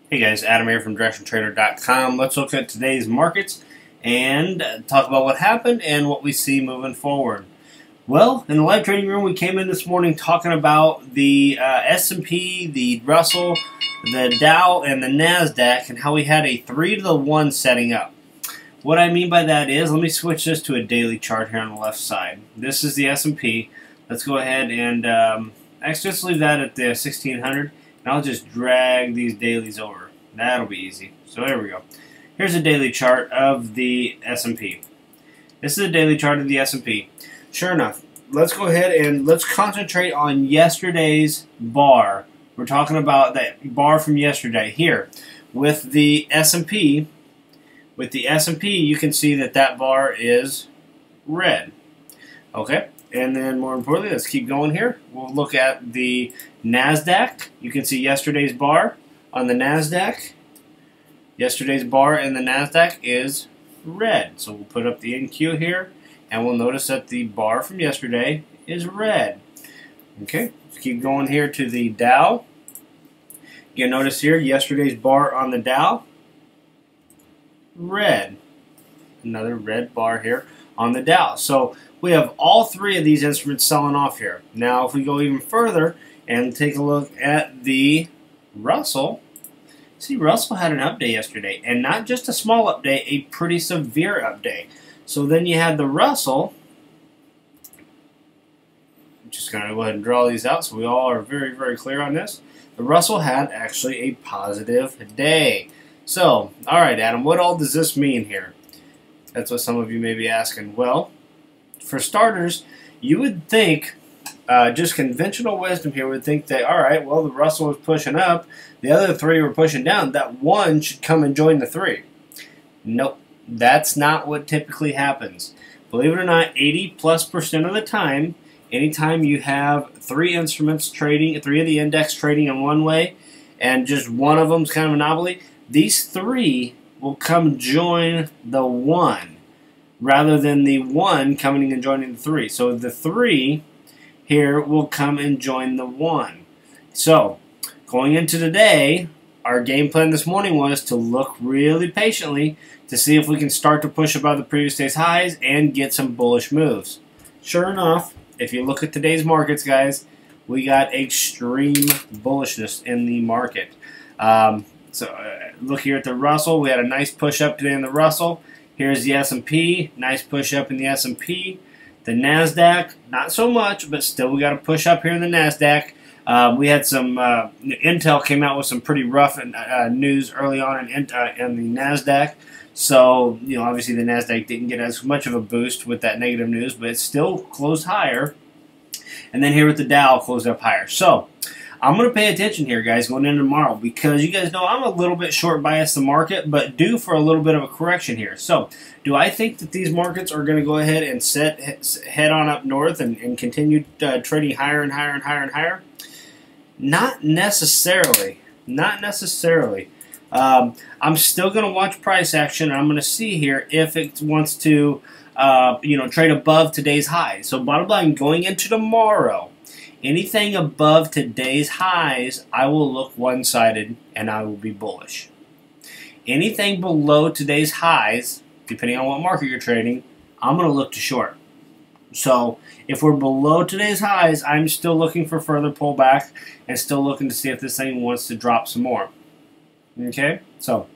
Hey guys, Adam here from DirectionTrader.com. Let's look at today's markets and talk about what happened and what we see moving forward. Well, in the live trading room, we came in this morning talking about the S&P, the Russell, the Dow, and the Nasdaq, and how we had a 3-to-1 setting up. What I mean by that is, let me switch this to a daily chart here on the left side. This is the S&P. Let's go ahead and actually just leave that at the 1600. And I'll just drag these dailies over. That'll be easy. So there we go. Here's a daily chart of the S&P. This is a daily chart of the S&P. Sure enough, let's go ahead and let's concentrate on yesterday's bar. We're talking about that bar from yesterday here. With the S&P, you can see that that bar is red. Okay? And then more importantly, let's keep going here. We'll look at the Nasdaq. You can see yesterday's bar on the Nasdaq. Yesterday's bar in the Nasdaq is red. So we'll put up the NQ here, and we'll notice that the bar from yesterday is red. Okay, let's keep going here to the Dow. You'll notice here yesterday's bar on the Dow, red. Another red bar here on the Dow. So we have all three of these instruments selling off here. Now if we go even further and take a look at the Russell, see Russell had an update yesterday, and not just a small update, a pretty severe update. So then you had the Russell, I'm just going to go ahead and draw these out so we all are very, very clear on this. The Russell had actually a positive day. So, alright Adam, what all does this mean here? That's what some of you may be asking. Well, for starters, you would think, just conventional wisdom here would think that, alright, well, the Russell was pushing up, the other three were pushing down, that one should come and join the three. Nope, that's not what typically happens. Believe it or not, 80+% of the time, anytime you have three instruments trading, three of the index trading in one way, and just one of them's kind of a monopoly, these three will come join the one, rather than the one coming and joining the three. So the three here will come and join the one. So going into today, our game plan this morning was to look really patiently to see if we can start to push above the previous day's highs and get some bullish moves. Sure enough, if you look at today's markets, guys, we got extreme bullishness in the market. Look here at the Russell. We had a nice push up today in the Russell. Here's the S&P. Nice push up in the S&P. The Nasdaq, not so much, but still we got a push up here in the Nasdaq. We had some Intel came out with some pretty rough news early on in the Nasdaq. So, you know, obviously the Nasdaq didn't get as much of a boost with that negative news, but it still closed higher. And then here with the Dow, closed up higher. So, I'm going to pay attention here, guys, going into tomorrow, because you guys know I'm a little bit short biased the market, but due for a little bit of a correction here. So, do I think that these markets are going to go ahead and head on up north and continue trading higher and higher and higher and higher? Not necessarily. Not necessarily. I'm still going to watch price action, and I'm going to see here if it wants to, trade above today's high. So, bottom line, going into tomorrow, anything above today's highs, I will look one-sided and I will be bullish. Anything below today's highs, depending on what market you're trading, I'm going to look to short. So if we're below today's highs, I'm still looking for further pullback and still looking to see if this thing wants to drop some more. Okay, so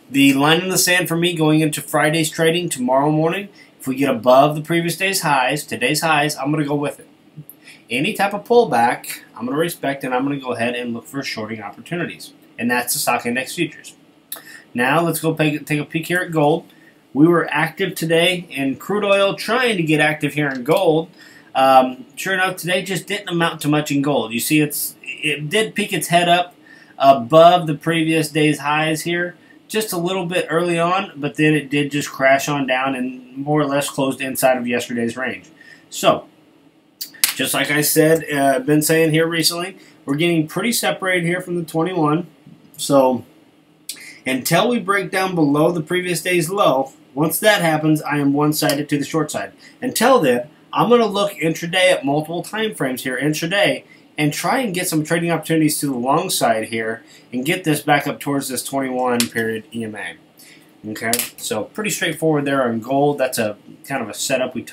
the line in the sand for me going into Friday's trading tomorrow morning, if we get above the previous day's highs, today's highs, I'm going to go with it. Any type of pullback, I'm going to respect, and I'm going to go ahead and look for shorting opportunities. And that's the stock index futures. Now, let's go take a peek here at gold. We were active today in crude oil, trying to get active here in gold. Sure enough, today just didn't amount to much in gold. You see, it did peek its head up above the previous day's highs here, just a little bit early on, but then it did just crash on down and more or less closed inside of yesterday's range. So, just like I said, been saying here recently, we're getting pretty separated here from the 21. So until we break down below the previous day's low, once that happens, I am one-sided to the short side. Until then, I'm going to look intraday at multiple time frames here intraday and try and get some trading opportunities to the long side here and get this back up towards this 21 period EMA. Okay, so pretty straightforward there on gold. That's a kind of a setup we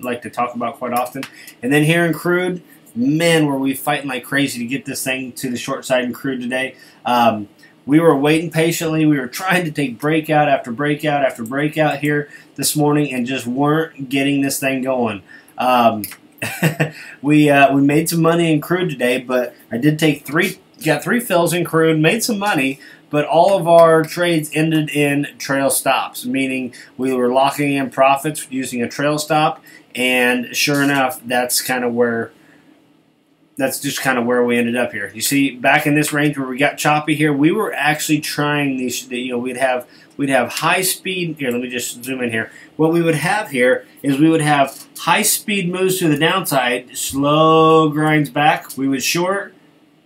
like to talk about quite often. And then here in crude, man, were we fighting like crazy to get this thing to the short side in crude today. We were waiting patiently. We were trying to take breakout after breakout after breakout here this morning and just weren't getting this thing going. We made some money in crude today, but I did got three fills in crude, made some money, but all of our trades ended in trail stops, meaning we were locking in profits using a trail stop, and sure enough, that's just kind of where we ended up here. You see, back in this range where we got choppy here, we were actually trying these. You know, we'd have high speed. Here, let me just zoom in here. What we would have here is we would have high speed moves to the downside, slow grinds back. We would short,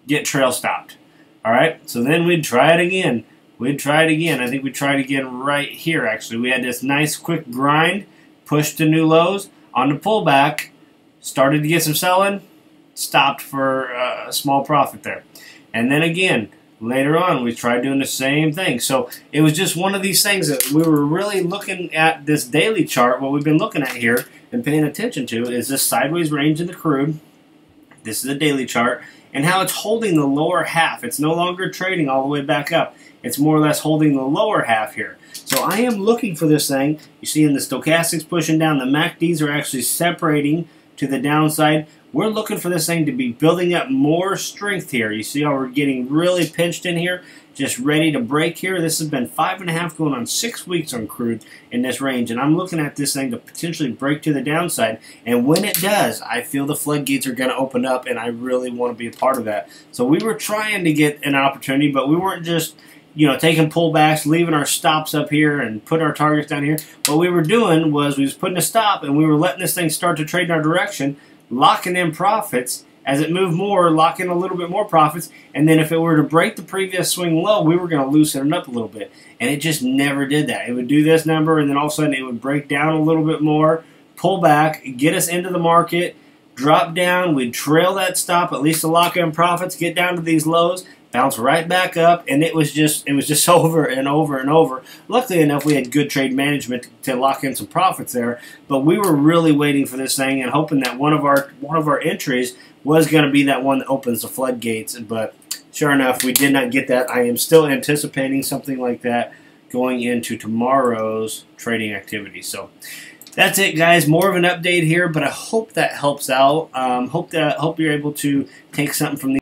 get trail stopped. All right, so then we'd try it again. We'd try it again. I think we tried again right here. Actually, we had this nice quick grind, pushed to new lows on the pullback, started to get some selling. Stopped for a small profit there. And then again, later on, we tried doing the same thing. So it was just one of these things that we were really looking at this daily chart. What we've been looking at here and paying attention to is this sideways range in the crude. This is a daily chart. And how it's holding the lower half. It's no longer trading all the way back up. It's more or less holding the lower half here. So I am looking for this thing. You see in the stochastics pushing down. The MACDs are actually separating to the downside. We're looking for this thing to be building up more strength here. You see how we're getting really pinched in here, just ready to break here. This has been 5.5 going on 6 weeks on crude in this range, and I'm looking at this thing to potentially break to the downside. And when it does, I feel the floodgates are going to open up, and I really want to be a part of that. So we were trying to get an opportunity, but we weren't just taking pullbacks, leaving our stops up here and put our targets down here. What we were doing was we was putting a stop, and we were letting this thing start to trade in our direction, locking in profits. As it moved more, lock in a little bit more profits, and then if it were to break the previous swing low, we were going to loosen it up a little bit. And it just never did that. It would do this number, and then all of a sudden it would break down a little bit more, pull back, get us into the market, drop down, we'd trail that stop, at least to lock in profits, get down to these lows, bounce right back up, and it was just over and over and over. Luckily enough, we had good trade management to lock in some profits there, but we were really waiting for this thing and hoping that one of our entries was going to be that one that opens the floodgates. But sure enough, we did not get that. I am still anticipating something like that going into tomorrow's trading activity. So that's it, guys. More of an update here, but I hope that helps out. Hope you're able to take something from these.